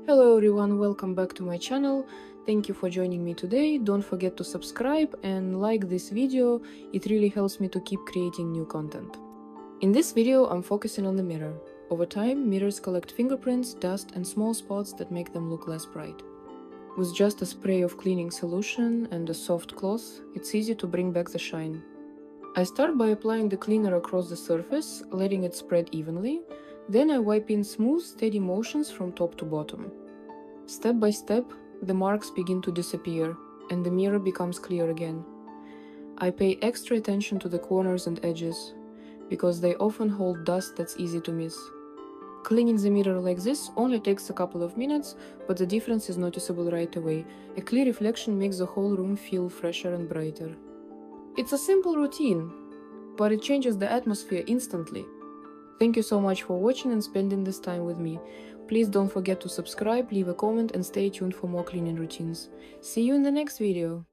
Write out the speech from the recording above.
Hello everyone, welcome back to my channel. Thank you for joining me today. Don't forget to subscribe and like this video. It really helps me to keep creating new content. In this video, I'm focusing on the mirror. Over time, mirrors collect fingerprints, dust, and small spots that make them look less bright. With just a spray of cleaning solution and a soft cloth, it's easy to bring back the shine. I start by applying the cleaner across the surface, letting it spread evenly. Then I wipe in smooth, steady motions from top to bottom. Step by step, the marks begin to disappear, and the mirror becomes clear again. I pay extra attention to the corners and edges, because they often hold dust that's easy to miss. Cleaning the mirror like this only takes a couple of minutes, but the difference is noticeable right away. A clear reflection makes the whole room feel fresher and brighter. It's a simple routine, but it changes the atmosphere instantly. Thank you so much for watching and spending this time with me. Please don't forget to subscribe, leave a comment, and stay tuned for more cleaning routines. See you in the next video!